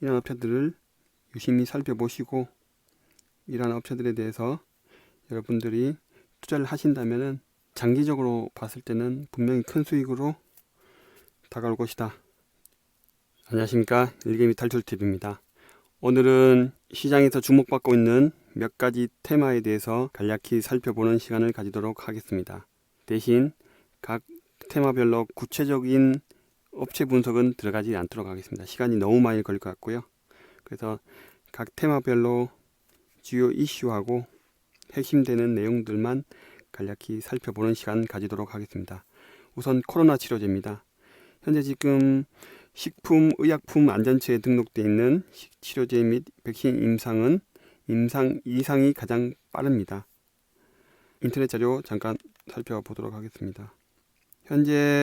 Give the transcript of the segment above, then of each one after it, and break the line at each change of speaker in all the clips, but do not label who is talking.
이런 업체들을 유심히 살펴보시고 이러한 업체들에 대해서 여러분들이 투자를 하신다면 장기적으로 봤을 때는 분명히 큰 수익으로 다가올 것이다. 안녕하십니까, 일개미 탈출팁입니다. 오늘은 시장에서 주목받고 있는 몇 가지 테마에 대해서 간략히 살펴보는 시간을 가지도록 하겠습니다. 대신 각 테마별로 구체적인 업체 분석은 들어가지 않도록 하겠습니다. 시간이 너무 많이 걸릴 것 같고요. 그래서 각 테마별로 주요 이슈하고 핵심되는 내용들만 간략히 살펴보는 시간 가지도록 하겠습니다. 우선 코로나 치료제입니다. 현재 지금 식품의약품 안전처에 등록되어 있는 치료제 및 백신 임상은 임상 이상이 가장 빠릅니다. 인터넷 자료 잠깐 살펴보도록 하겠습니다. 현재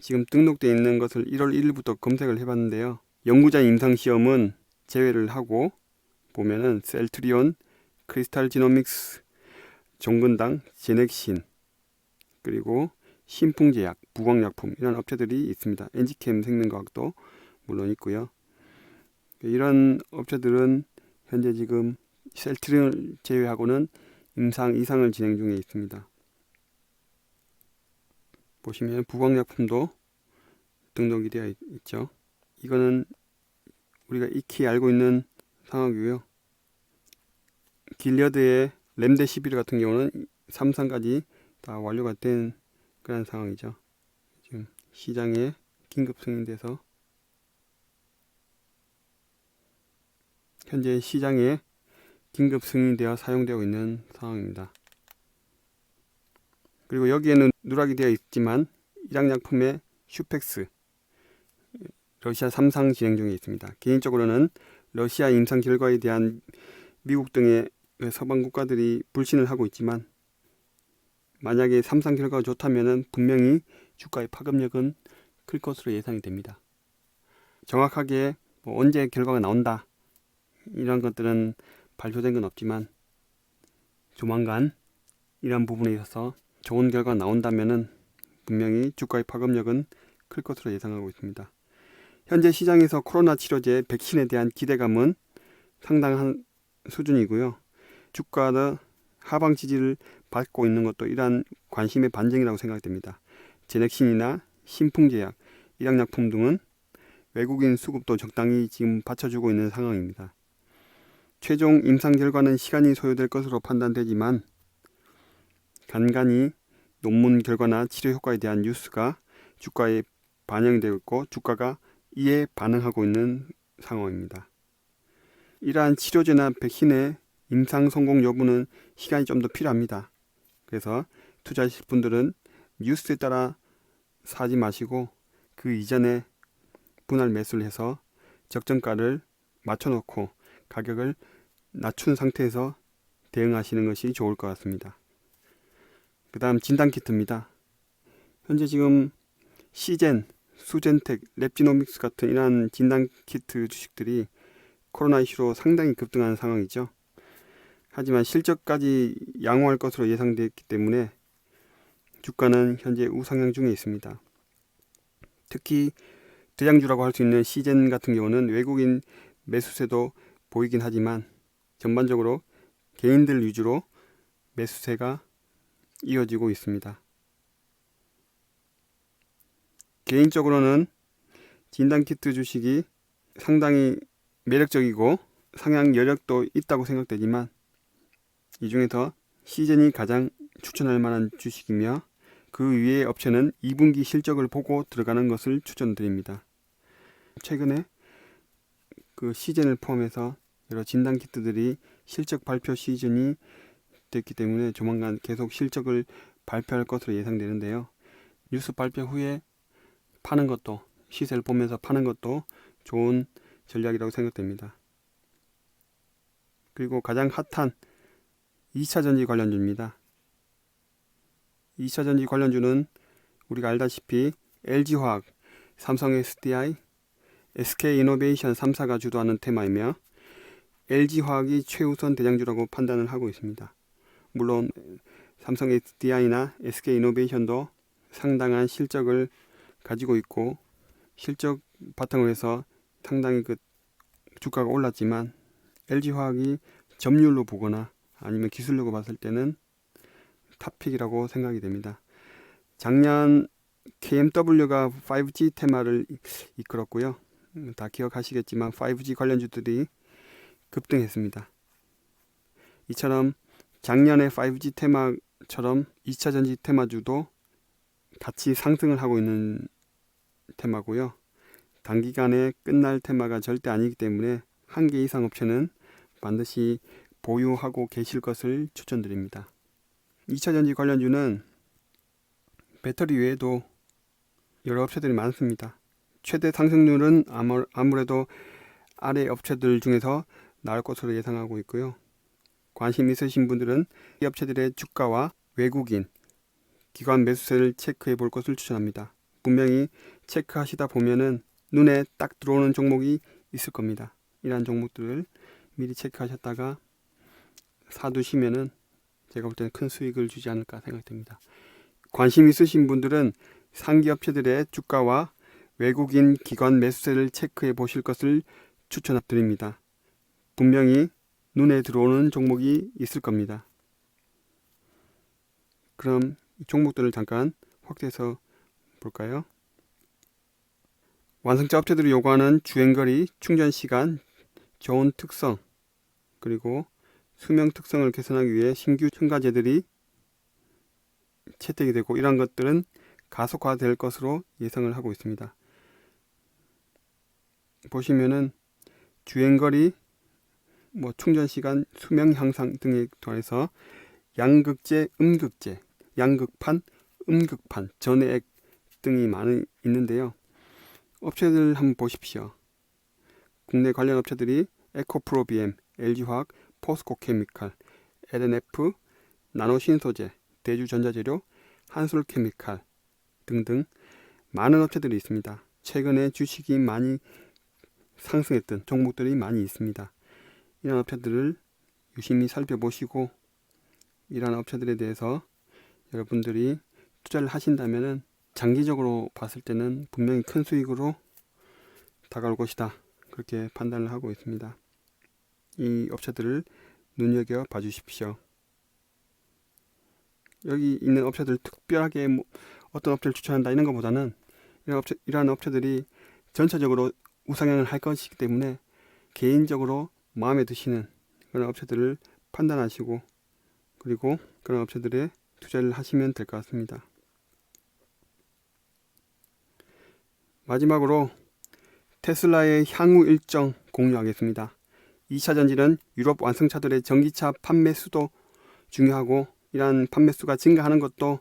지금 등록되어 있는 것을 1월 1일부터 검색을 해봤는데요. 연구자 임상시험은 제외를 하고 보면은 셀트리온, 크리스탈지노믹스, 종근당, 제넥신, 그리고 신풍제약, 부광약품 이런 업체들이 있습니다. 엔지캠 생명과학도 물론 있고요. 이런 업체들은 현재 지금 셀트리온을 제외하고는 임상 이상을 진행 중에 있습니다. 보시면 부광약품도 등록이 되어 있죠. 이거는 우리가 익히 알고 있는 상황이고요. 길리어드의 렘데시비르 같은 경우는 3상까지 다 완료가 된 그런 상황이죠. 지금 시장에 긴급 승인돼서 현재 시장에 긴급 승인되어 사용되고 있는 상황입니다. 그리고 여기에는 누락이 되어 있지만 일양약품의 슈펙스 러시아 3상 진행 중에 있습니다. 개인적으로는 러시아 임상 결과에 대한 미국 등의 서방 국가들이 불신을 하고 있지만 만약에 3상 결과가 좋다면 분명히 주가의 파급력은 클 것으로 예상이 됩니다. 정확하게 언제 결과가 나온다 이런 것들은 발표된 건 없지만 조만간 이런 부분에 있어서 좋은 결과가 나온다면 분명히 주가의 파급력은 클 것으로 예상하고 있습니다. 현재 시장에서 코로나 치료제 백신에 대한 기대감은 상당한 수준이고요. 주가의 하방 지지를 받고 있는 것도 이러한 관심의 반증이라고 생각됩니다. 제넥신이나 신풍제약, 일양약품 등은 외국인 수급도 적당히 지금 받쳐주고 있는 상황입니다. 최종 임상 결과는 시간이 소요될 것으로 판단되지만 간간히 논문 결과나 치료 효과에 대한 뉴스가 주가에 반영이 되고 있고 주가가 이에 반응하고 있는 상황입니다. 이러한 치료제나 백신의 임상 성공 여부는 시간이 좀 더 필요합니다. 그래서 투자하실 분들은 뉴스에 따라 사지 마시고 그 이전에 분할 매수를 해서 적정가를 맞춰놓고 가격을 낮춘 상태에서 대응하시는 것이 좋을 것 같습니다. 그 다음 진단키트입니다. 현재 지금 시젠, 수젠텍, 랩지노믹스 같은 이러한 진단키트 주식들이 코로나 이슈로 상당히 급등한 상황이죠. 하지만 실적까지 양호할 것으로 예상되었기 때문에 주가는 현재 우상향 중에 있습니다. 특히 대장주라고 할 수 있는 시젠 같은 경우는 외국인 매수세도 보이긴 하지만 전반적으로 개인들 위주로 매수세가 이어지고 있습니다. 개인적으로는 진단키트 주식이 상당히 매력적이고 상향 여력도 있다고 생각되지만 이 중에서 시젠이 가장 추천할 만한 주식이며 그 위의 업체는 2분기 실적을 보고 들어가는 것을 추천드립니다. 최근에 그 시즌을 포함해서 여러 진단키트들이 실적 발표 시즌이 됐기 때문에 조만간 계속 실적을 발표할 것으로 예상되는데요. 뉴스 발표 후에 파는 것도 시세를 보면서 파는 것도 좋은 전략이라고 생각됩니다. 그리고 가장 핫한 2차전지 관련주입니다. 2차전지 관련주는 우리가 알다시피 LG화학, 삼성 SDI, SK이노베이션 3사가 주도하는 테마이며 LG화학이 최우선 대장주라고 판단을 하고 있습니다. 물론 삼성 SDI나 SK이노베이션도 상당한 실적을 가지고 있고 실적 바탕으로 해서 상당히 그 주가가 올랐지만 LG화학이 점유율로 보거나 아니면 기술력으로 봤을 때는 탑픽이라고 생각이 됩니다. 작년 KMW가 5G 테마를 이끌었고요. 다 기억하시겠지만 5G 관련주들이 급등했습니다. 이처럼 작년에 5G 테마처럼 2차전지 테마주도 같이 상승을 하고 있는 테마고요. 단기간에 끝날 테마가 절대 아니기 때문에 한 개 이상 업체는 반드시 보유하고 계실 것을 추천드립니다. 2차전지 관련주는 배터리 외에도 여러 업체들이 많습니다. 최대 상승률은 아무래도 아래 업체들 중에서 나올 것으로 예상하고 있고요. 관심 있으신 분들은 이 업체들의 주가와 외국인, 기관 매수세를 체크해 볼 것을 추천합니다. 분명히 체크하시다 보면은 눈에 딱 들어오는 종목이 있을 겁니다. 이러한 종목들을 미리 체크하셨다가 사두시면은 제가 볼 때는 큰 수익을 주지 않을까 생각됩니다. 관심 있으신 분들은 상기 업체들의 주가와 외국인 기관 매수세를 체크해 보실 것을 추천드립니다. 분명히 눈에 들어오는 종목이 있을 겁니다. 그럼 이 종목들을 잠깐 확대해서 볼까요? 완성차 업체들이 요구하는 주행거리, 충전시간, 좋은 특성, 그리고 수명 특성을 개선하기 위해 신규 첨가제들이 채택이 되고 이러한 것들은 가속화될 것으로 예상을 하고 있습니다. 보시면은 주행거리, 충전시간, 수명 향상 등에 통해서 양극재, 음극재, 양극판, 음극판, 전해액 등이 많이 있는데요. 업체들 한번 보십시오. 국내 관련 업체들이 에코프로비엠, LG화학, 포스코케미칼, LNF, 나노신소재, 대주전자재료, 한솔케미칼 등등 많은 업체들이 있습니다. 최근에 주식이 많이 상승했던 종목들이 많이 있습니다. 이런 업체들을 유심히 살펴보시고 이러한 업체들에 대해서 여러분들이 투자를 하신다면 장기적으로 봤을 때는 분명히 큰 수익으로 다가올 것이다. 그렇게 판단을 하고 있습니다. 이 업체들을 눈여겨 봐주십시오. 여기 있는 업체들 특별하게 어떤 업체를 추천한다 이런 것보다는 이러한 업체들이 전체적으로 우상향을 할 것이기 때문에 개인적으로 마음에 드시는 그런 업체들을 판단하시고 그리고 그런 업체들에 투자를 하시면 될 것 같습니다. 마지막으로 테슬라의 향후 일정 공유하겠습니다. 2차 전지는 유럽 완성차들의 전기차 판매 수도 중요하고 이러한 판매 수가 증가하는 것도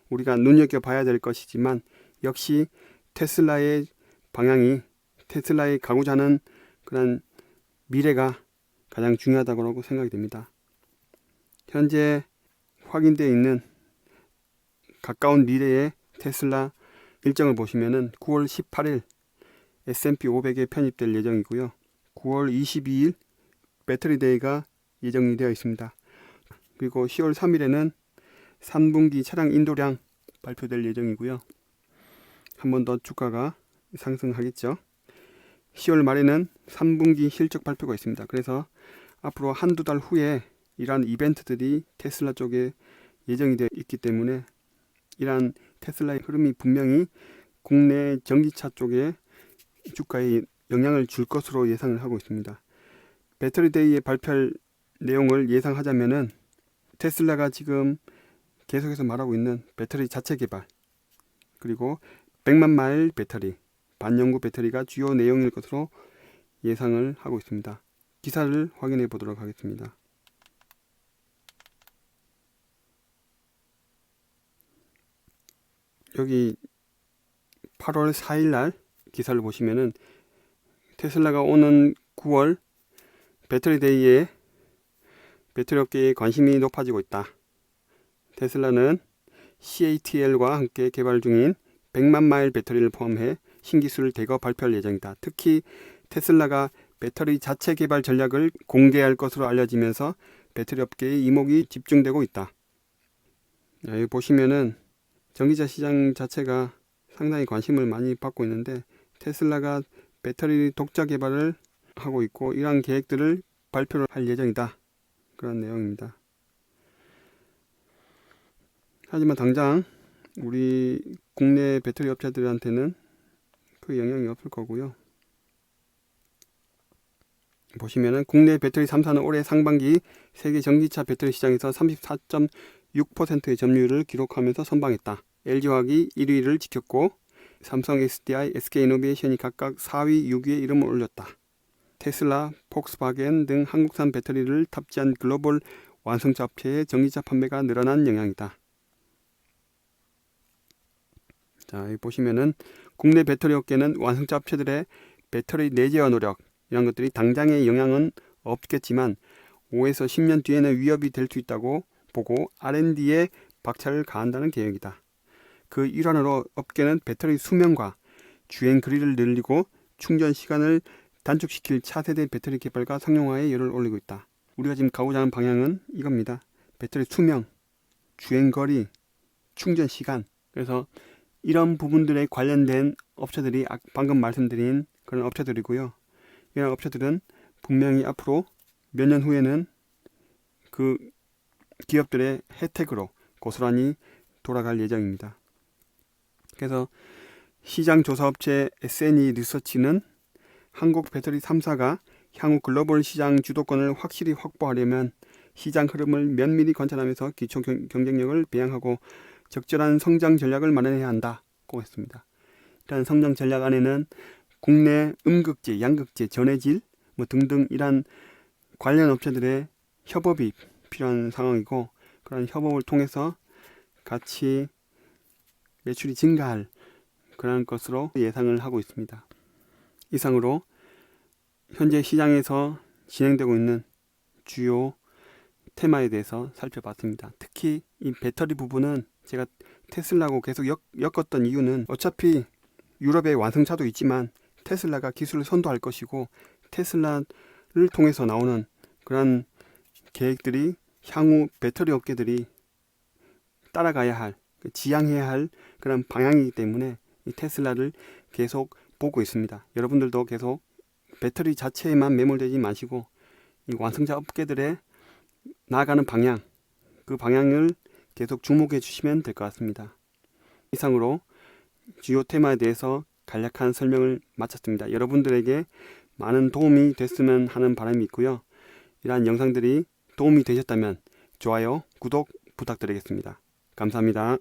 우리가 눈여겨봐야 될 것이지만 역시 테슬라의 방향이 테슬라의 가고자 하는 그런 미래가 가장 중요하다고 생각이 됩니다. 현재 확인되어 있는 가까운 미래의 테슬라 일정을 보시면은 9월 18일 S&P 500에 편입될 예정이고요. 9월 22일 배터리 데이가 예정이 되어 있습니다. 그리고 10월 3일에는 3분기 차량 인도량 발표될 예정이고요. 한 번 더 주가가 상승하겠죠. 10월 말에는 3분기 실적 발표가 있습니다. 그래서 앞으로 한두 달 후에 이러한 이벤트들이 테슬라 쪽에 예정이 되어 있기 때문에 이러한 테슬라의 흐름이 분명히 국내 전기차 쪽에 주가에 영향을 줄 것으로 예상을 하고 있습니다. 배터리 데이에 발표할 내용을 예상하자면은 테슬라가 지금 계속해서 말하고 있는 배터리 자체 개발 그리고 100만 마일 배터리, 반영구 배터리가 주요 내용일 것으로 예상을 하고 있습니다. 기사를 확인해 보도록 하겠습니다. 여기 8월 4일 날 기사를 보시면은 테슬라가 오는 9월 배터리 데이에 배터리 업계에 관심이 높아지고 있다. 테슬라는 CATL과 함께 개발 중인 100만 마일 배터리를 포함해 신기술을 대거 발표할 예정이다. 특히 테슬라가 배터리 자체 개발 전략을 공개할 것으로 알려지면서 배터리 업계의 이목이 집중되고 있다. 여기 보시면은 전기차 시장 자체가 상당히 관심을 많이 받고 있는데 테슬라가 배터리 독자 개발을 하고 있고 이러한 계획들을 발표를 할 예정이다. 그런 내용입니다. 하지만 당장 우리 국내 배터리 업체들한테는 그 영향이 없을 거고요. 보시면은 국내 배터리 3사는 올해 상반기 세계 전기차 배터리 시장에서 34.6%의 점유율을 기록하면서 선방했다. LG화학이 1위를 지켰고 삼성 SDI, SK이노베이션이 각각 4위, 6위에 이름을 올렸다. 테슬라, 폭스바겐 등 한국산 배터리를 탑재한 글로벌 완성차 업체의 전기차 판매가 늘어난 영향이다. 자, 여기 보시면은 국내 배터리 업계는 완성차 업체들의 배터리 내재화 노력 이런 것들이 당장의 영향은 없겠지만 5에서 10년 뒤에는 위협이 될 수 있다고 보고 R&D에 박차를 가한다는 계획이다. 그 일환으로 업계는 배터리 수명과 주행 거리를 늘리고 충전 시간을 단축시킬 차세대 배터리 개발과 상용화에 열을 올리고 있다. 우리가 지금 가고자 하는 방향은 이겁니다. 배터리 수명, 주행 거리, 충전 시간. 그래서 이런 부분들에 관련된 업체들이 방금 말씀드린 그런 업체들이고요. 이런 업체들은 분명히 앞으로 몇 년 후에는 그 기업들의 혜택으로 고스란히 돌아갈 예정입니다. 그래서 시장조사업체 S&E 리서치는 한국 배터리 3사가 향후 글로벌 시장 주도권을 확실히 확보하려면 시장 흐름을 면밀히 관찰하면서 기초 경쟁력을 배양하고 적절한 성장 전략을 마련해야 한다고 했습니다. 이러한 성장 전략 안에는 국내 음극재, 양극재, 전해질 등등 이러한 관련 업체들의 협업이 필요한 상황이고 그런 협업을 통해서 같이 매출이 증가할 그런 것으로 예상을 하고 있습니다. 이상으로 현재 시장에서 진행되고 있는 주요 테마에 대해서 살펴봤습니다. 특히 이 배터리 부분은 제가 테슬라하고 계속 엮었던 이유는 어차피 유럽의 완성차도 있지만 테슬라가 기술을 선도할 것이고 테슬라를 통해서 나오는 그런 계획들이 향후 배터리 업계들이 따라가야 할, 지향해야 할 그런 방향이기 때문에 이 테슬라를 계속 보고 있습니다. 여러분들도 계속 배터리 자체에만 매몰되지 마시고 이 완성차 업계들의 나아가는 방향, 그 방향을 계속 주목해 주시면 될 것 같습니다. 이상으로 주요 테마에 대해서 간략한 설명을 마쳤습니다. 여러분들에게 많은 도움이 됐으면 하는 바람이 있고요. 이러한 영상들이 도움이 되셨다면 좋아요, 구독 부탁드리겠습니다. 감사합니다.